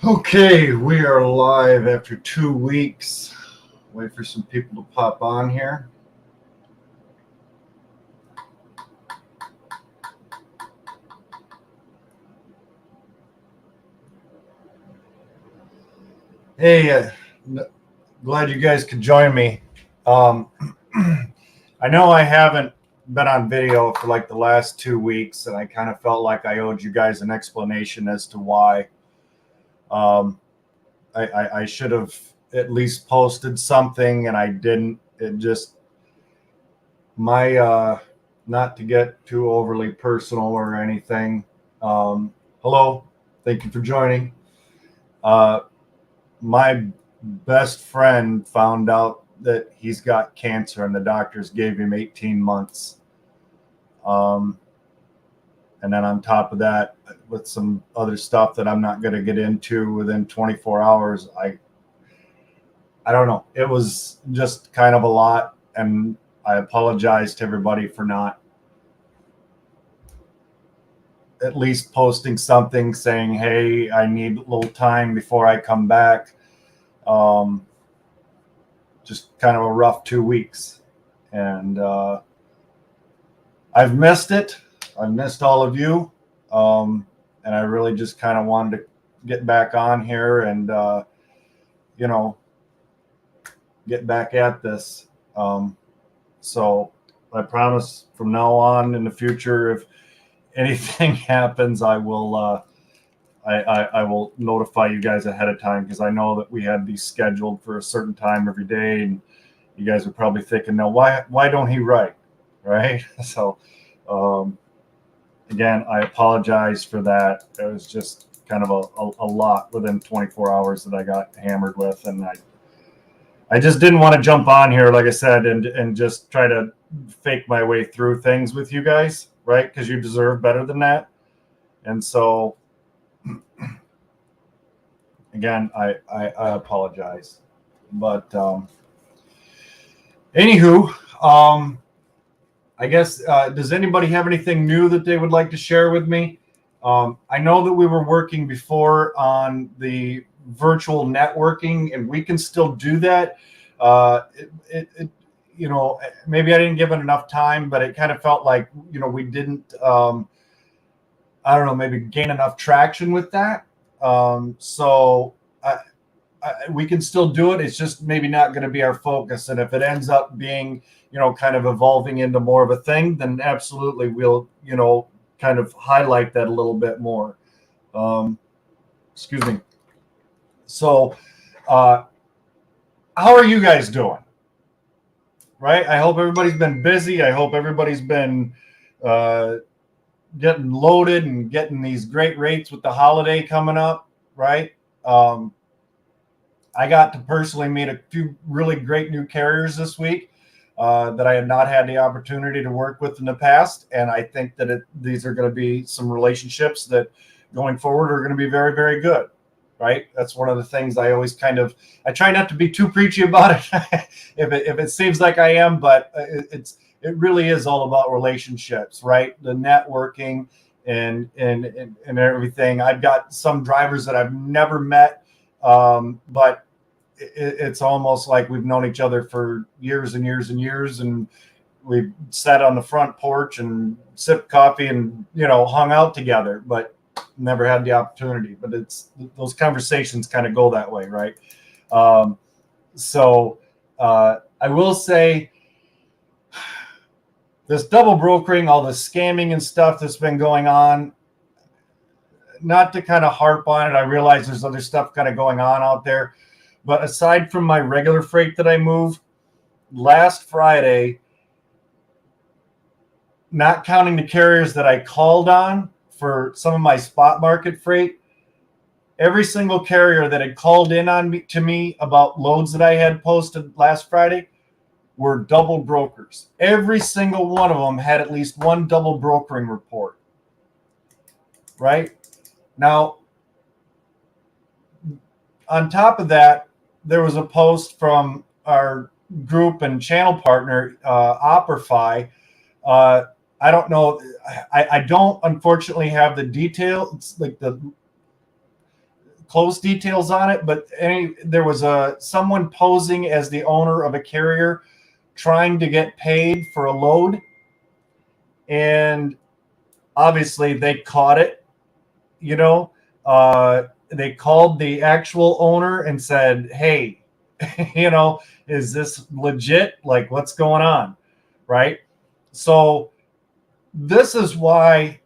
Okay, we are live after 2 weeks. Wait for some people to pop on here. Hey, glad you guys could join me. Um, I know I haven't been on video for like the last 2 weeks, and I kind of felt like I owed you guys an explanation as to why. Um, I should have at least posted something, and I didn't. It just my not to get too overly personal or anything. Hello, thank you for joining. Uh, my best friend found out that he's got cancer, and the doctors gave him 18 months. Um, and then on top of that, with some other stuff that I'm not going to get into within 24 hours, I don't know. It was just kind of a lot, and I apologize to everybody for not at least posting something saying, "Hey, I need a little time before I come back." Um, just kind of a rough 2 weeks, and I've missed it. I've missed all of you, and I really just kind of wanted to get back on here and you know get back at this. So I promise from now on in the future, if anything happens, I will. I will notify you guys ahead of time, because I know that we had these scheduled for a certain time every day, and you guys are probably thinking, "No, why don't he write?" Right? So, um, again, I apologize for that. It was just kind of a lot within 24 hours that I got hammered with, and I just didn't want to jump on here, like I said, and just try to fake my way through things with you guys, right? Because you deserve better than that. And so, again, I apologize. But anywho, I guess, does anybody have anything new that they would like to share with me? I know that we were working before on the virtual networking, and we can still do that. Maybe I didn't give it enough time, but it kind of felt like, we didn't, I don't know, maybe gain enough traction with that. So we can still do it. It's just maybe not going to be our focus. And if it ends up being, kind of evolving into more of a thing, then absolutely we'll, kind of highlight that a little bit more. Um, excuse me. So, how are you guys doing? Right? I hope everybody's been busy. I hope everybody's been uh, getting loaded and getting these great rates with the holiday coming up, right? Um, I got to personally meet a few really great new carriers this week that I had not had the opportunity to work with in the past. And I think that these are going to be some relationships that going forward are going to be very, very good. Right. That's one of the things I always I try not to be too preachy about it if it seems like I am, but it really is all about relationships, right? The networking and everything. I've got some drivers that I've never met, but it's almost like we've known each other for years and years and years, and we've sat on the front porch and sipped coffee and hung out together, but never had the opportunity. But it's those conversations kind of go that way, right? So I will say, this double brokering, all the scamming and stuff that's been going on, not to kind of harp on it, I realize there's other stuff kind of going on out there. But aside from my regular freight that I move, last Friday, not counting the carriers that I called on for some of my spot market freight, every single carrier that had called in to me about loads that I had posted last Friday were double brokers. Every single one of them had at least one double brokering report. Right? Now, on top of that, there was a post from our group and channel partner, Operify. I don't know. I don't unfortunately have the details, like the close details on it, but there was someone posing as the owner of a carrier trying to get paid for a load, and obviously they caught it. They called the actual owner and said, hey, is this legit? Like, what's going on? Right? So this is why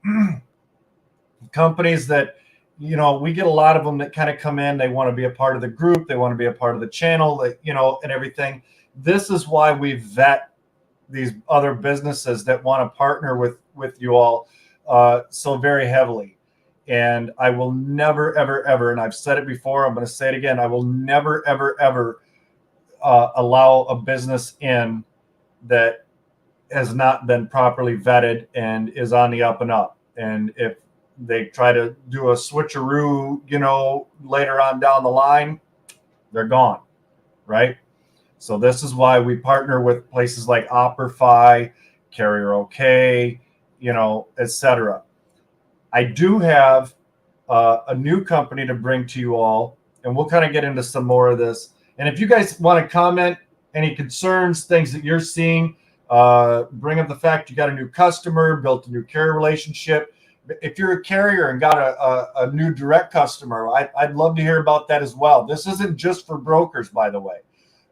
companies that, we get a lot of them that kind of come in, they want to be a part of the group, they want to be a part of the channel, and everything. This is why we vet these other businesses that want to partner with you all so very heavily. And I will never, ever, ever, and I've said it before, I'm going to say it again, I will never, ever, ever allow a business in that has not been properly vetted and is on the up and up. And if they try to do a switcheroo, later on down the line, they're gone, right? So this is why we partner with places like OpperFi, Carrier OK, etc. I do have a new company to bring to you all, and we'll kind of get into some more of this. And if you guys want to comment any concerns, things that you're seeing, bring up the fact you got a new customer, built a new carrier relationship. If you're a carrier and got a new direct customer, I'd love to hear about that as well. This isn't just for brokers, by the way.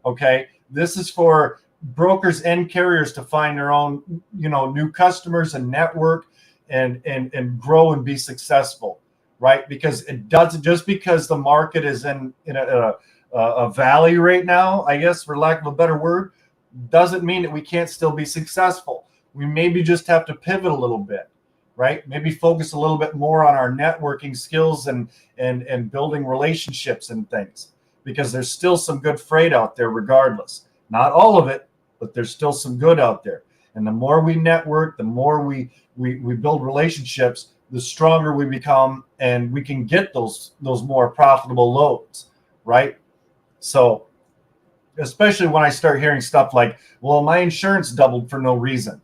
Okay, this is for brokers and carriers to find their own, new customers and network and grow and be successful, right? Because it doesn't, just because the market is in a valley right now, I guess, for lack of a better word, doesn't mean that we can't still be successful. We maybe just have to pivot a little bit, right? Maybe focus a little bit more on our networking skills and building relationships and things, because there's still some good freight out there regardless. Not all of it, but there's still some good out there. And the more we network, the more we build relationships, the stronger we become, and we can get those more profitable loads, right? So especially when I start hearing stuff like, well, my insurance doubled for no reason.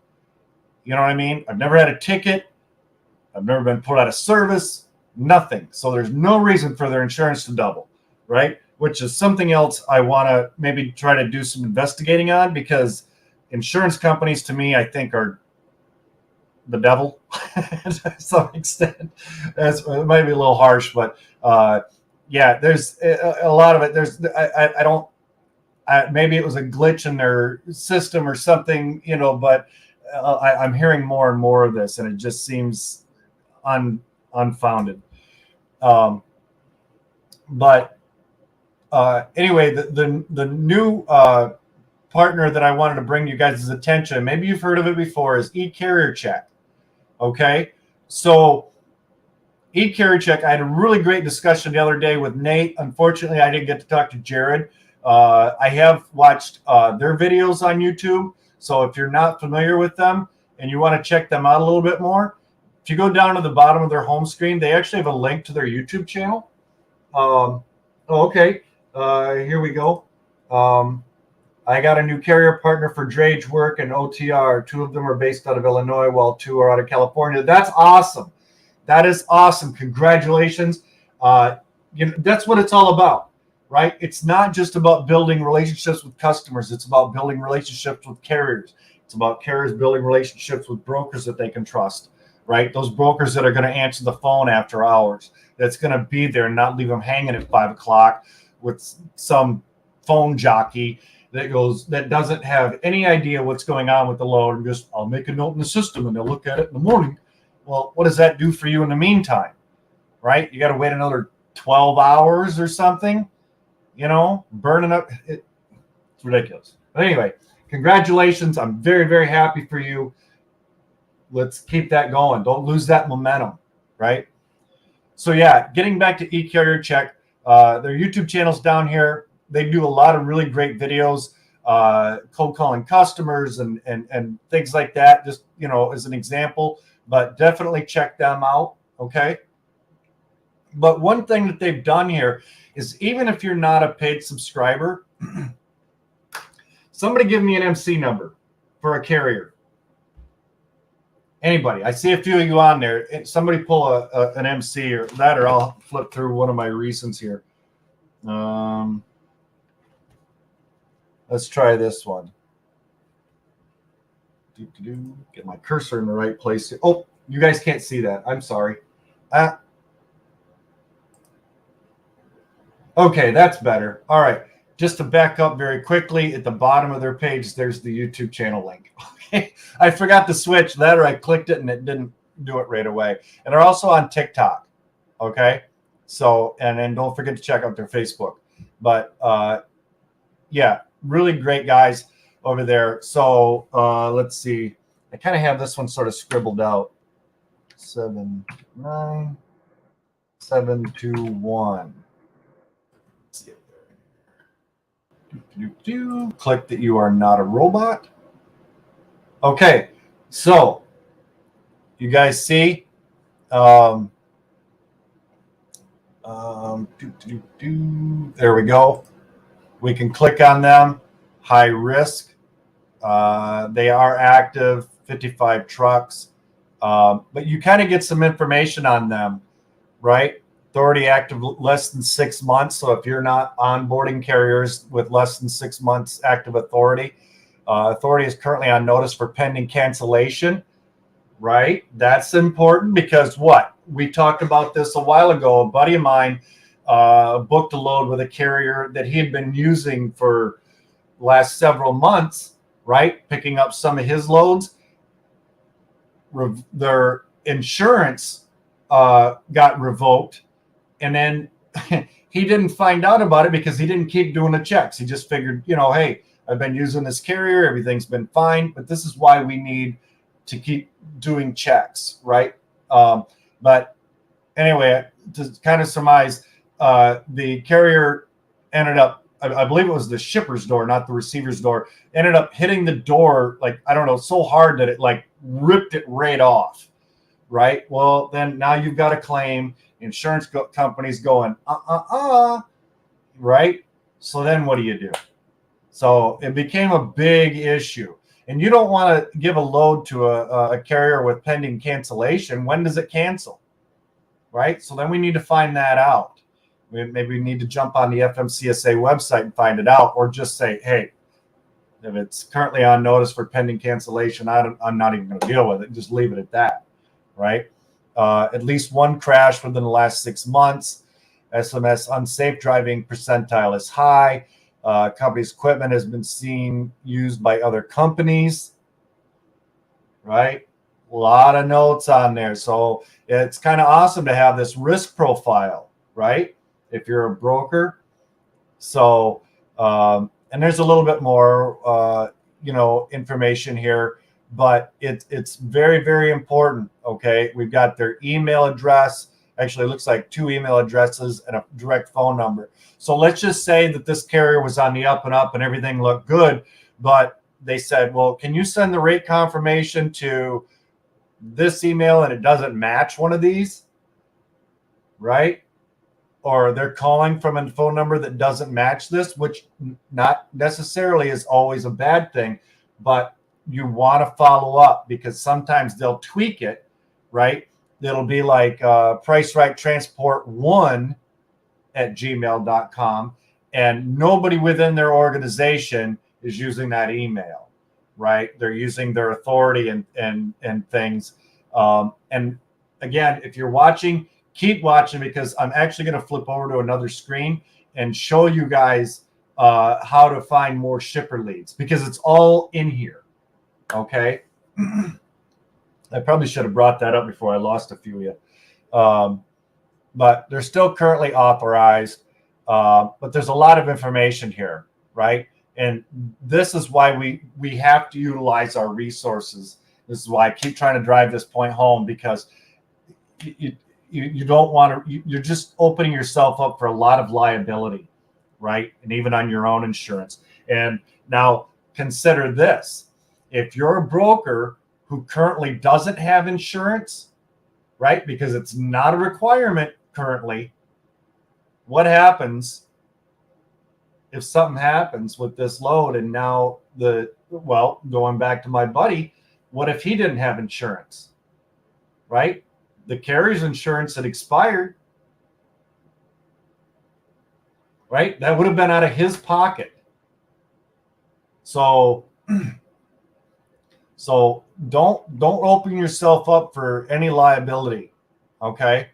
You know what I mean? I've never had a ticket. I've never been put out of service, nothing. So there's no reason for their insurance to double, right? Which is something else I want to maybe try to do some investigating on, because insurance companies, to me, I think are the devil to some extent. It might be a little harsh, but yeah, there's a lot of it. Maybe it was a glitch in their system or something, but I'm hearing more and more of this, and it just seems unfounded. But anyway, the new partner that I wanted to bring you guys' attention, maybe you've heard of it before, is eCarrierCheck. Okay, so eCarrierCheck, I had a really great discussion the other day with Nate. Unfortunately, I didn't get to talk to Jared. I have watched their videos on YouTube. So if you're not familiar with them and you want to check them out a little bit more, if you go down to the bottom of their home screen, they actually have a link to their YouTube channel. Okay. Here we go. I got a new carrier partner for drayage work and OTR. 2 of them are based out of Illinois, while 2 are out of California. That's awesome. That is awesome. Congratulations. That's what it's all about, right? It's not just about building relationships with customers. It's about building relationships with carriers. It's about carriers building relationships with brokers that they can trust, right? Those brokers that are going to answer the phone after hours, that's going to be there and not leave them hanging at 5 o'clock with some phone jockey that doesn't have any idea what's going on with the load, and just, I'll make a note in the system and they'll look at it in the morning. Well, what does that do for you in the meantime, right? You got to wait another 12 hours or something, burning up. It's ridiculous. But anyway, congratulations. I'm very, very happy for you. Let's keep that going. Don't lose that momentum, right? So yeah, getting back to eCarrierCheck, their YouTube channel's down here. They do a lot of really great videos, cold calling customers and things like that, just, as an example, but definitely check them out. Okay. But one thing that they've done here is, even if you're not a paid subscriber, somebody give me an MC number for a carrier. Anybody, I see a few of you on there. Somebody pull an MC or that, or I'll flip through one of my recents here. Let's try this one. Get my cursor in the right place. Oh, you guys can't see that. I'm sorry. Okay, that's better. All right. Just to back up very quickly, at the bottom of their page, there's the YouTube channel link. Okay. I forgot to switch that, or I clicked it and it didn't do it right away. And they're also on TikTok. Okay. So, and then don't forget to check out their Facebook. But yeah, really great guys over there. So let's see. I kind of have this one sort of scribbled out. 79721. Click that you are not a robot. Okay, so you guys see, there we go. We can click on them. High risk. They are active. 55 trucks. But you kind of get some information on them, right? Authority active less than 6 months. So if you're not onboarding carriers with less than 6 months active authority, authority is currently on notice for pending cancellation, right? That's important because what? We talked about this a while ago. A buddy of mine booked a load with a carrier that he had been using for the last several months, right? Picking up some of his loads. Their insurance got revoked. And then he didn't find out about it because he didn't keep doing the checks. He just figured, hey, I've been using this carrier. Everything's been fine. But this is why we need to keep doing checks, right? But anyway, to kind of surmise, the carrier ended up, I believe it was the shipper's door, not the receiver's door, ended up hitting the door, like, I don't know, so hard that it like ripped it right off, right? Well, then now you've got a claim. Insurance companies going, right? So then what do you do? So it became a big issue. And you don't want to give a load to a carrier with pending cancellation. When does it cancel? Right? So then we need to find that out. Maybe we need to jump on the FMCSA website and find it out, or just say, hey, if it's currently on notice for pending cancellation, I'm not even going to deal with it. Just leave it at that, right? At least one crash within the last 6 months. SMS unsafe driving percentile is high. Company's equipment has been seen used by other companies, right? A lot of notes on there. So it's kind of awesome to have this risk profile, right? If you're a broker. So, and there's a little bit more, information here, but it's very, very important. Okay. We've got their email address. Actually, it looks like 2 email addresses and a direct phone number. So let's just say that this carrier was on the up and up and everything looked good, but they said, well, can you send the rate confirmation to this email and it doesn't match one of these, right? Or they're calling from a phone number that doesn't match this, which not necessarily is always a bad thing, but you want to follow up because sometimes they'll tweak it, right? It'll be like pricerightransport1@gmail.com, and nobody within their organization is using that email, right? They're using their authority and things. And again, if you're watching, keep watching, because I'm actually going to flip over to another screen and show you guys how to find more shipper leads, because it's all in here. Okay. I probably should have brought that up before I lost a few of you. But they're still currently authorized. But there's a lot of information here, right? And this is why we have to utilize our resources. This is why I keep trying to drive this point home, because you don't want to, you're just opening yourself up for a lot of liability, right? And even on your own insurance. And now consider this. If you're a broker who currently doesn't have insurance, right? Because it's not a requirement currently. What happens if something happens with this load? And now going back to my buddy, what if he didn't have insurance? right? The carrier's insurance had expired, right? That would have been out of his pocket. So don't open yourself up for any liability, okay?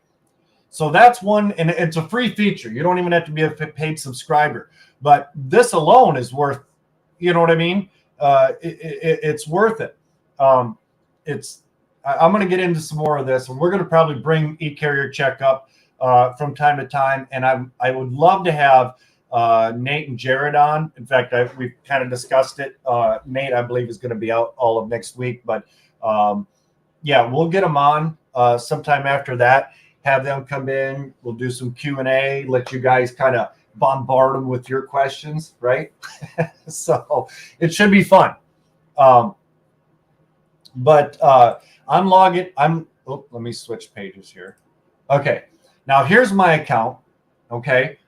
So that's one, and it's a free feature. You don't even have to be a paid subscriber, but this alone is worth, you know what I mean? It's worth it. I'm going to get into some more of this, and we're going to probably bring eCarrier Check up from time to time, and I would love to have Nate and Jared on. In fact, we've kind of discussed it. Nate, I believe, is going to be out all of next week, but yeah, we'll get them on sometime after that. Have them come in. We'll do some Q&A. Let you guys kind of bombard them with your questions, right? So it should be fun. But I'm logging. Let me switch pages here. Okay, now here's my account. Okay.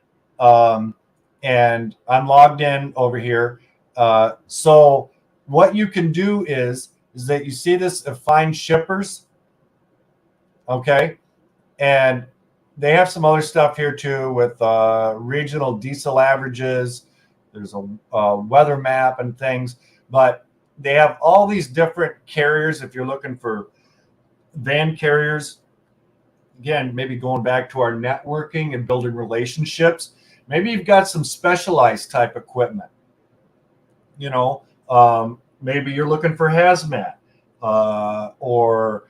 And I'm logged in over here. So what you can do is that you see this find shippers. Okay. And they have some other stuff here too with regional diesel averages. There's a weather map and things, but they have all these different carriers. If you're looking for van carriers, again, maybe going back to our networking and building relationships, maybe you've got some specialized type equipment, you know, maybe you're looking for hazmat or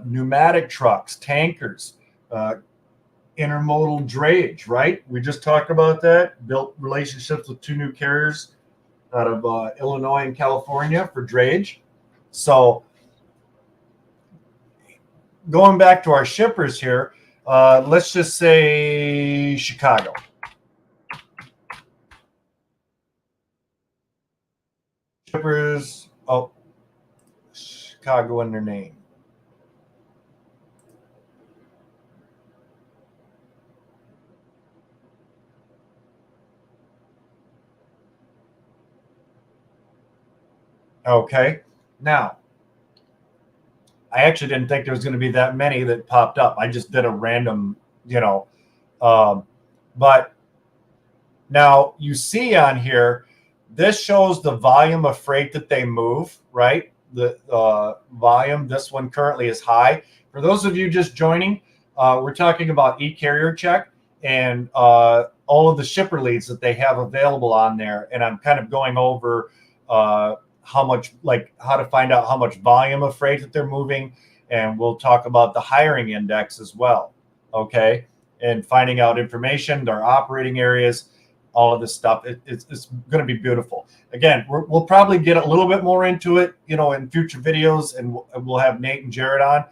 pneumatic trucks, tankers, intermodal drayage, right? We just talked about that, built relationships with 2 new carriers out of Illinois and California for drayage. So going back to our shippers here, let's just say Chicago. Shippers, Chicago in their name. Okay, now I actually didn't think there was going to be that many that popped up. I just did a random, but now you see on here, this shows the volume of freight that they move, right? The volume, this one currently is high. For those of you just joining, we're talking about eCarrier Check and all of the shipper leads that they have available on there. And I'm kind of going over how to find out how much volume of freight that they're moving. And we'll talk about the hiring index as well. Okay. And finding out information, their operating areas, all of this stuff. It's going to be beautiful. Again, we'll probably get a little bit more into it, in future videos, and we'll have Nate and Jared on.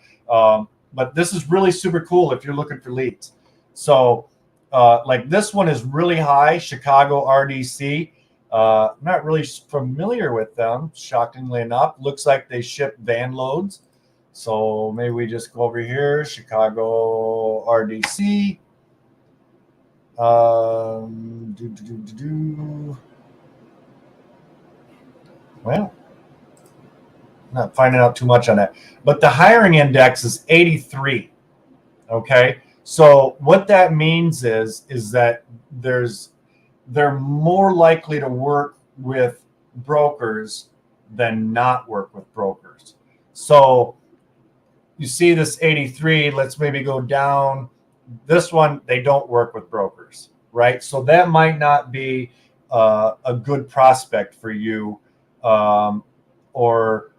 But this is really super cool if you're looking for leads. So like this one is really high, Chicago RDC. Not really familiar with them, shockingly enough. Looks like they ship van loads. So maybe we just go over here, Chicago RDC. Well, not finding out too much on that. But the hiring index is 83. Okay. So what that means is that they're more likely to work with brokers than not work with brokers. So you see this 83, let's maybe go down. This one, they don't work with brokers, right? So that might not be a good prospect for you, or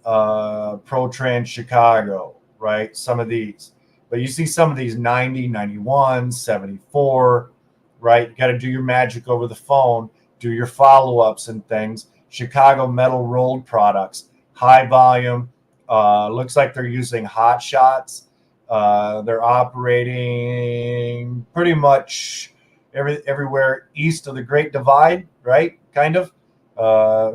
ProTrans Chicago, right? Some of these. But you see some of these 90, 91, 74, right? You got to do your magic over the phone, do your follow-ups and things. Chicago Metal Rolled Products, high volume. Looks like they're using hot shots. They're operating pretty much everywhere east of the Great Divide, right? Kind of.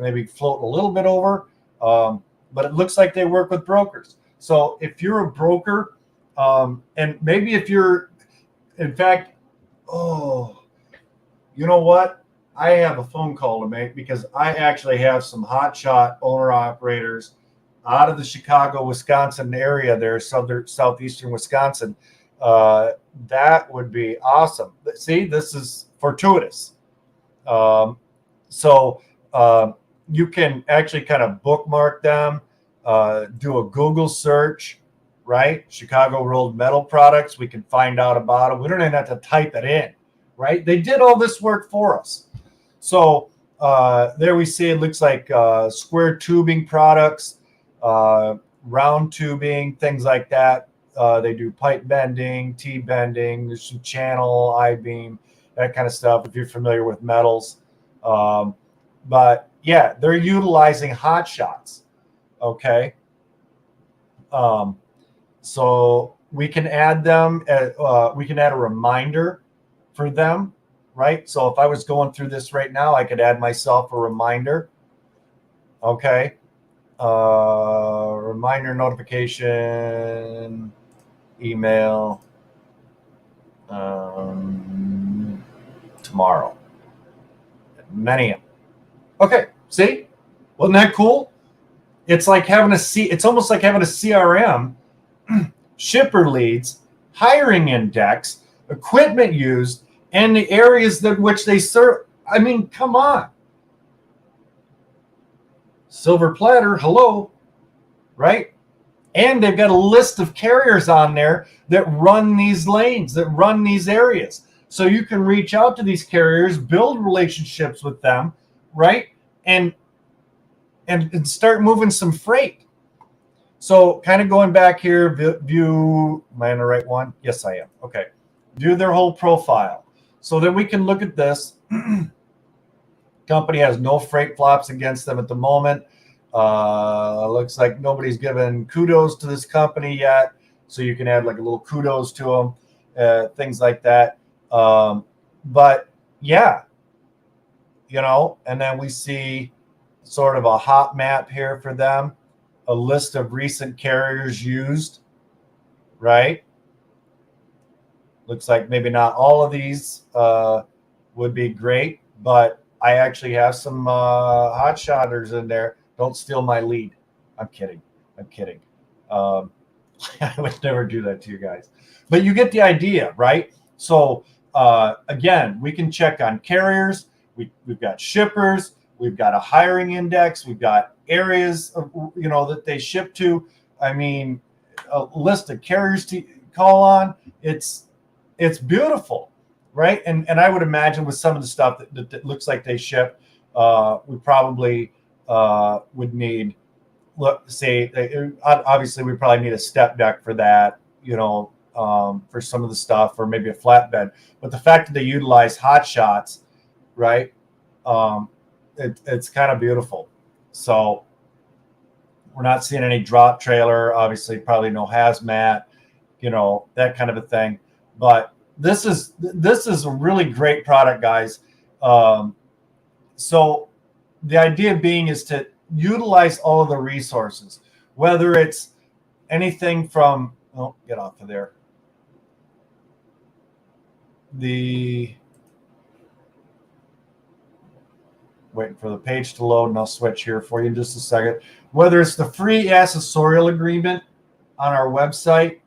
Maybe floating a little bit over. But it looks like they work with brokers. So if you're a broker, and maybe if you're, in fact, you know what? I have a phone call to make because I actually have some hotshot owner operators out of the Chicago, Wisconsin area there, southeastern Wisconsin, that would be awesome. See, this is fortuitous. So you can actually kind of bookmark them, do a Google search, right? Chicago rolled metal products. We can find out about them. We don't even have to type it in, right? They did all this work for us. So there we see it looks like square tubing products, round tubing, things like that. They do pipe bending, T-bending, there's some channel, I-beam, that kind of stuff if you're familiar with metals. But yeah, they're utilizing hot shots. Okay. So we can add them, we can add a reminder for them, right? So if I was going through this right now, I could add myself a reminder. Okay. Reminder notification, email, tomorrow. Many of them. Okay, see? Wasn't that cool? It's like having it's almost like having a CRM, shipper leads, hiring index, equipment used, and the areas that which they serve. I mean, come on. Silver platter, hello, right? And they've got a list of carriers on there that run these lanes, that run these areas. So you can reach out to these carriers, build relationships with them, right? And start moving some freight. So kind of going back here, view, am I on the right one? Yes, I am. Okay. View their whole profile. So then we can look at this. Company has no freight flops against them at the moment. Looks like nobody's given kudos to this company yet. So you can add like a little kudos to them, things like that. But yeah, you know, and then we see sort of a hot map here for them, a list of recent carriers used, right? Looks like maybe not all of these would be great, but I actually have some hot shotters in there. Don't steal my lead. I'm kidding. I'm kidding. I would never do that to you guys. But you get the idea, right? So again, we can check on carriers. We've got shippers. We've got a hiring index. We've got areas of, you know, that they ship to. I mean, a list of carriers to call on. It's beautiful, right? And I would imagine with some of the stuff that looks like they ship, we probably would need, obviously we probably need a step deck for that, you know, for some of the stuff, or maybe a flatbed. But the fact that they utilize hot shots, right? It's kind of beautiful. So we're not seeing any drop trailer, obviously probably no hazmat, you know, that kind of a thing. But this is a really great product, guys. So the idea being is to utilize all of the resources, whether it's anything from, oh, get off of there. Waiting for the page to load, and I'll switch here for you in just a second. Whether it's the free accessorial agreement on our website,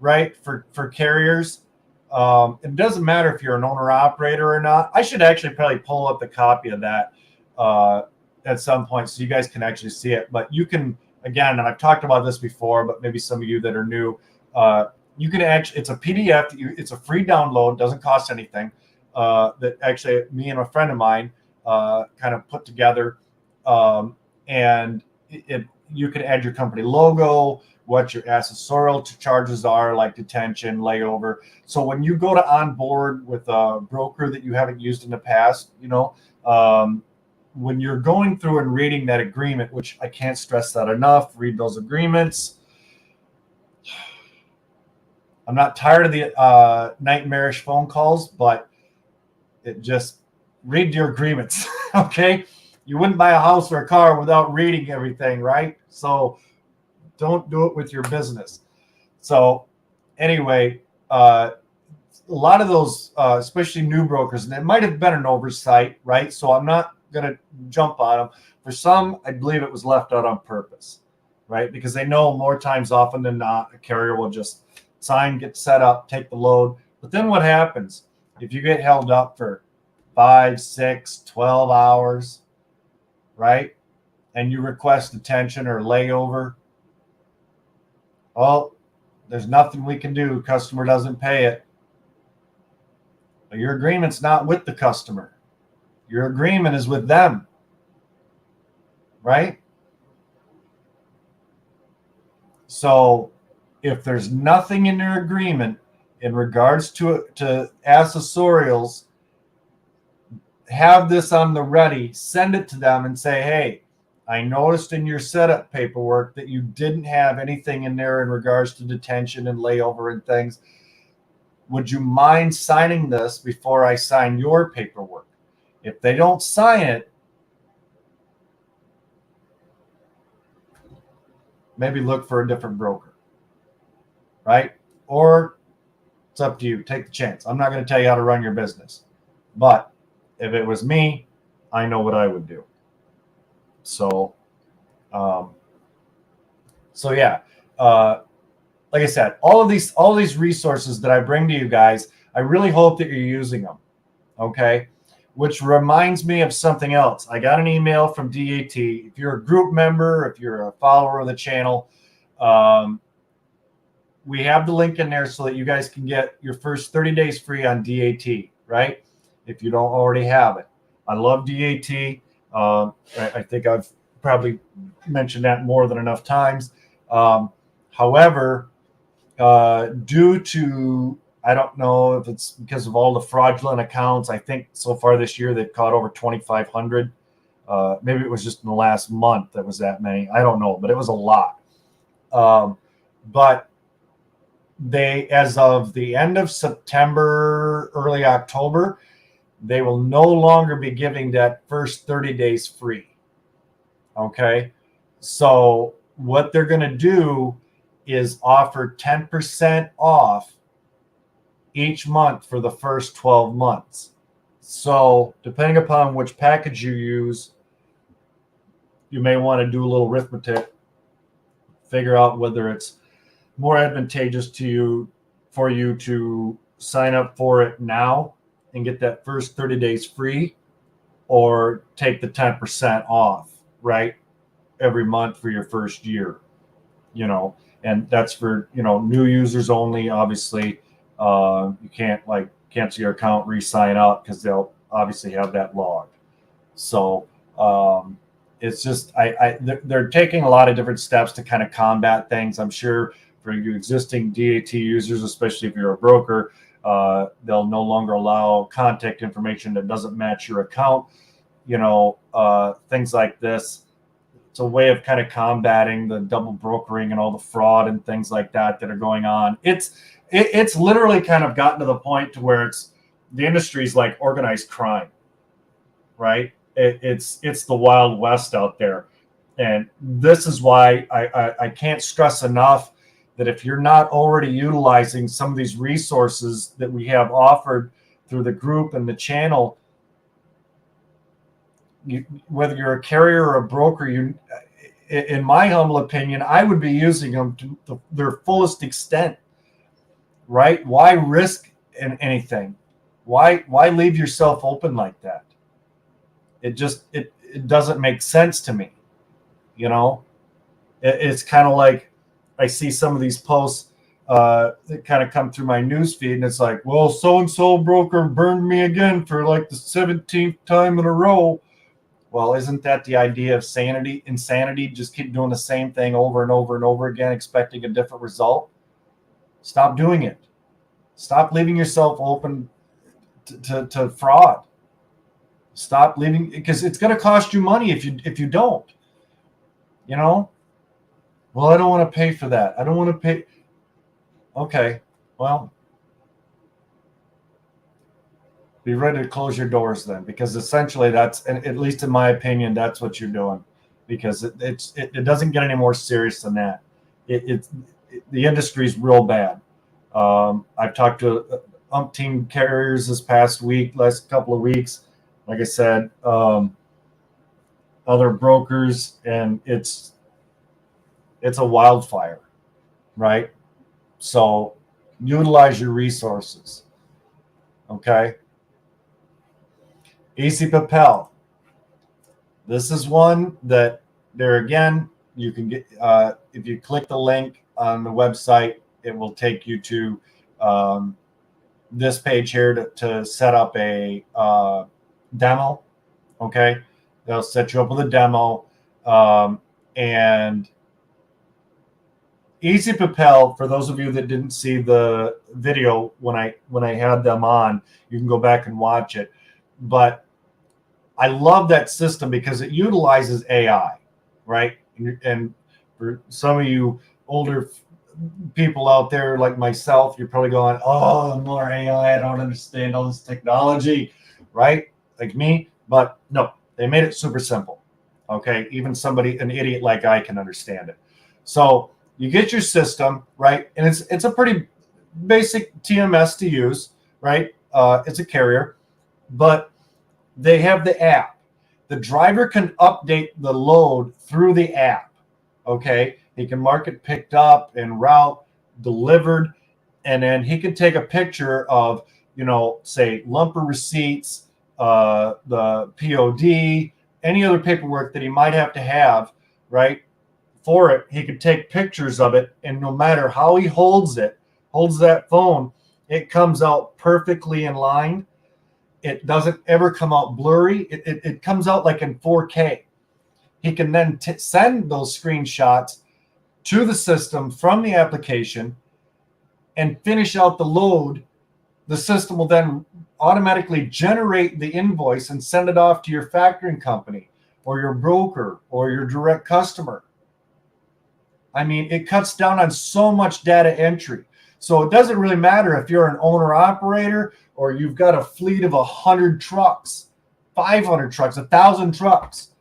right, for carriers. It doesn't matter if you're an owner operator or not. I should actually probably pull up the copy of that at some point so you guys can actually see it. But you can, again, and I've talked about this before, but maybe some of you that are new, you can actually, it's a PDF, it's a free download, doesn't cost anything, that actually me and a friend of mine kind of put together, and you can add your company logo, what your accessorial charges are, like detention, layover. So when you go to onboard with a broker that you haven't used in the past, you know, when you're going through and reading that agreement, which I can't stress that enough, read those agreements. I'm not tired of the nightmarish phone calls, but it just read your agreements. Okay. You wouldn't buy a house or a car without reading everything, right? So don't do it with your business. So anyway, a lot of those, especially new brokers, and it might have been an oversight, right? So I'm not going to jump on them. For some, I believe it was left out on purpose. right? Because they know more times often than not, a carrier will just sign, get set up, take the load. But then what happens if you get held up for 5, 6, 12 hours, right? And you request detention or layover? Well, there's nothing we can do. Customer doesn't pay it. But your agreement's not with the customer. Your agreement is with them, right? So if there's nothing in their agreement in regards to accessorials, have this on the ready, send it to them and say, hey, I noticed in your setup paperwork that you didn't have anything in there in regards to detention and layover and things. Would you mind signing this before I sign your paperwork? If they don't sign it, maybe look for a different broker, right? Or it's up to you. Take the chance. I'm not going to tell you how to run your business. But if it was me, I know what I would do. So, yeah. Like I said, all of these resources that I bring to you guys, I really hope that you're using them. Okay. Which reminds me of something else. I got an email from DAT. If you're a group member, if you're a follower of the channel, we have the link in there so that you guys can get your first 30 days free on DAT, right? If you don't already have it. I love DAT. I think I've probably mentioned that more than enough times. However, due to, I don't know if it's because of all the fraudulent accounts, I think so far this year they've caught over 2,500. Maybe it was just in the last month that was that many. I don't know, but it was a lot. But they, as of the end of September, early October, they will no longer be giving that first 30 days free. Okay. So what they're going to do is offer 10% off each month for the first 12 months. So depending upon which package you use, you may want to do a little arithmetic, figure out whether it's more advantageous to you for you to sign up for it now and get that first 30 days free, or take the 10% off, right, every month for your first year, and that's for, new users only. Obviously, you can't cancel your account, re-sign up, because they'll obviously have that logged. So it's just, they're taking a lot of different steps to kind of combat things. I'm sure for you existing DAT users, especially if you're a broker, they'll no longer allow contact information that doesn't match your account, things like this. It's a way of kind of combating the double brokering and all the fraud and things like that are going on. It's literally kind of gotten to the point to where the industry's like organized crime, right? It's the Wild West out there. And this is why I can't stress enough that if you're not already utilizing some of these resources that we have offered through the group and the channel, whether you're a carrier or a broker, in my humble opinion, I would be using them to their fullest extent, right? Why risk anything? Why leave yourself open like that? It doesn't make sense to me. It's kind of like, I see some of these posts that kind of come through my news feed, and it's like, well, so-and-so broker burned me again for like the 17th time in a row. Well, isn't that the idea of insanity? Just keep doing the same thing over and over and over again, expecting a different result. Stop doing it. Stop leaving yourself open to fraud. Stop leaving, because it's going to cost you money if you don't. Well, I don't want to pay for that. I don't want to pay. Okay, well, be ready to close your doors then, because essentially that's, at least in my opinion, that's what you're doing, because it doesn't get any more serious than that. The industry's real bad. I've talked to umpteen carriers this past last couple of weeks. Like I said, other brokers, and it's it's a wildfire, right? So utilize your resources. Okay. Easy Propel. This is one that there again, you can get, if you click the link on the website, it will take you to this page here to set up a demo. Okay. They'll set you up with a demo. And Easy Propel, for those of you that didn't see the video when I had them on, you can go back and watch it. But I love that system because it utilizes AI, right? And for some of you older people out there like myself, you're probably going, "Oh, more AI. I don't understand all this technology," right? Like me. But no, they made it super simple. Okay, even an idiot like I can understand it. So you get your system, right? And it's a pretty basic TMS to use, right? It's a carrier, but they have the app. The driver can update the load through the app. Okay, he can mark it picked up, en route, delivered, and then he can take a picture of, say lumper receipts, the POD, any other paperwork that he might have to have, right? For it, he could take pictures of it, and no matter how he holds that phone, it comes out perfectly in line. It doesn't ever come out blurry. It comes out like in 4K. He can then send those screenshots to the system from the application and finish out the load. The system will then automatically generate the invoice and send it off to your factoring company or your broker or your direct customer. I mean, it cuts down on so much data entry. So it doesn't really matter if you're an owner operator or you've got a fleet of 100 trucks, 500 trucks, 1,000 trucks,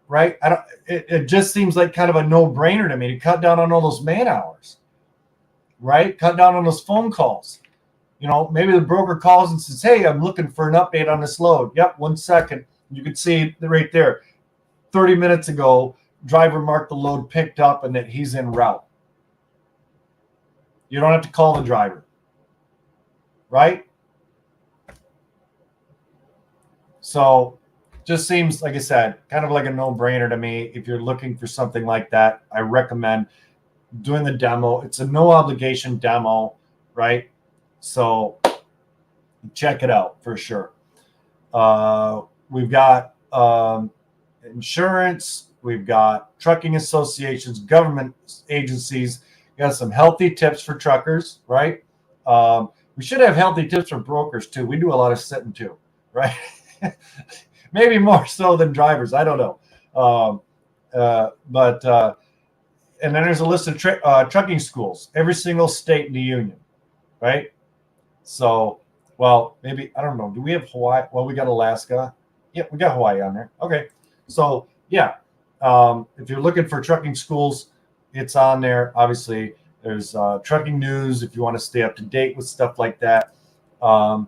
right? It just seems like kind of a no-brainer to me to cut down on all those man hours, right? Cut down on those phone calls. Maybe the broker calls and says, "Hey, I'm looking for an update on this load." Yep, 1 second. You can see right there, 30 minutes ago, driver marked the load picked up and that he's en route. You don't have to call the driver, right? So just seems, like I said, kind of like a no-brainer to me. If you're looking for something like that, I recommend doing the demo. It's a no obligation demo, right? So check it out for sure. We've got insurance, we've got trucking associations, government agencies. We got some healthy tips for truckers, right? We should have healthy tips for brokers too. We do a lot of sitting too, right? Maybe more so than drivers. I don't know. And then there's a list of trucking schools, every single state in the union, right? So, well, maybe, I don't know. Do we have Hawaii? Well, we got Alaska. Yeah, we got Hawaii on there. Okay. So, yeah. If you're looking for trucking schools, it's on there. Obviously, there's trucking news if you want to stay up to date with stuff like that. For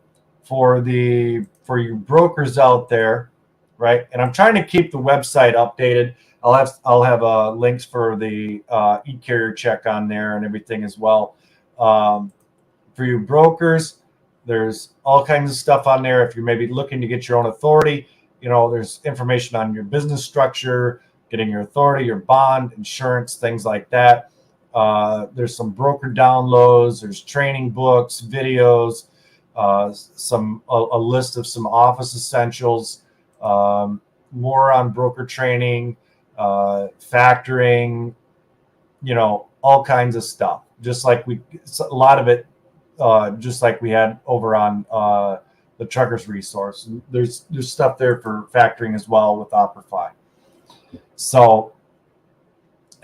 you brokers out there, right? And I'm trying to keep the website updated. I'll have links for the e-carrier check on there and everything as well. For you brokers, there's all kinds of stuff on there. If you're maybe looking to get your own authority, there's information on your business structure, getting your authority, your bond, insurance, things like that. There's some broker downloads. There's training books, videos, a list of some office essentials, more on broker training, factoring, all kinds of stuff. Just like a lot of it, just like we had over on the Truckers Resource. There's stuff there for factoring as well with Operify. So,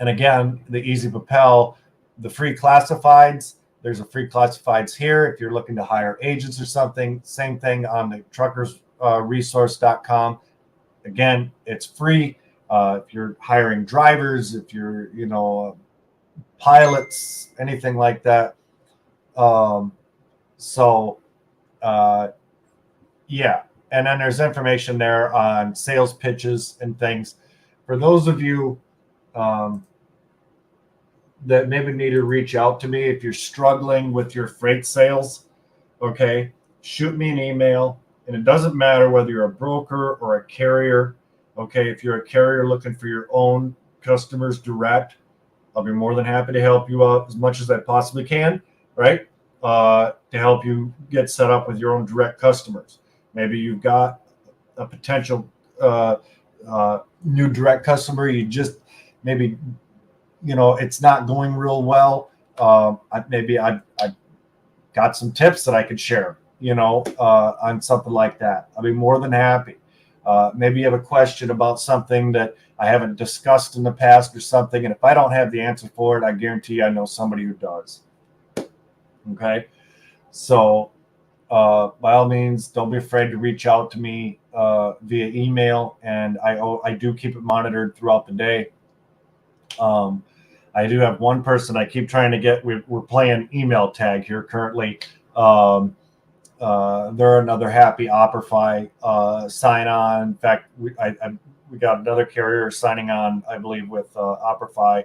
and again, the Easy Propel, the free classifieds. There's a free classifieds here if you're looking to hire agents or something. Same thing on the truckersresource.com. Again, it's free. If you're hiring drivers, if you're, pilots, anything like that. Yeah. And then there's information there on sales pitches and things. For those of you that maybe need to reach out to me if you're struggling with your freight sales. Okay, shoot me an email, and it doesn't matter whether you're a broker or a carrier. Okay, if you're a carrier looking for your own customers direct, I'll be more than happy to help you out as much as I possibly can, right? To help you get set up with your own direct customers. Maybe you've got a potential new direct customer. You just maybe, it's not going real well. I got some tips that I could share, on something like that. I'll be more than happy. Maybe you have a question about something that I haven't discussed in the past or something. And if I don't have the answer for it, I guarantee you I know somebody who does. Okay. So by all means, don't be afraid to reach out to me via email. And I do keep it monitored throughout the day. I do have one person I keep trying to get. We're playing email tag here currently. They're another happy OperaFi sign on. In fact, we got another carrier signing on, I believe, with OperaFi.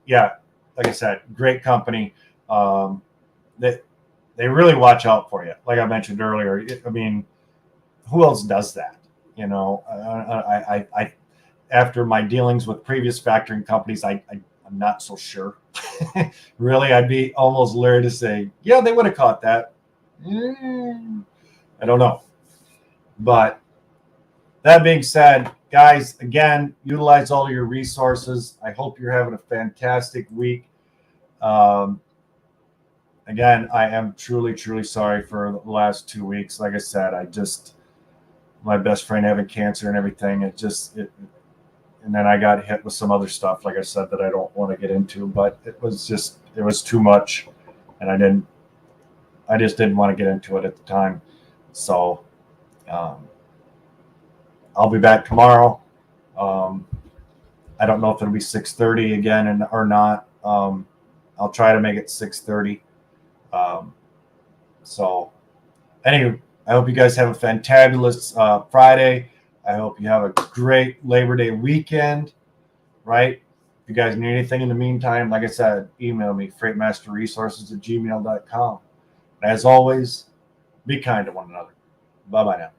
Yeah, like I said, great company. They really watch out for you. Like I mentioned earlier, I mean, who else does that? I after my dealings with previous factoring companies, I'm not so sure. Really, I'd be almost leery to say, yeah, they would have caught that. I don't know. But that being said, guys, again, utilize all your resources. I hope you're having a fantastic week. Again, I am truly, truly sorry for the last 2 weeks. Like I said, my best friend having cancer and everything. And then I got hit with some other stuff, like I said, that I don't want to get into, but it was too much. And I just didn't want to get into it at the time. So I'll be back tomorrow. I don't know if it'll be 6:30 again or not. I'll try to make it 6:30. So anyway, I hope you guys have a fantabulous Friday. I hope you have a great Labor Day weekend, right? If you guys need anything in the meantime, like I said, email me, freightmasterresources@gmail.com. As always, be kind to one another. Bye-bye now.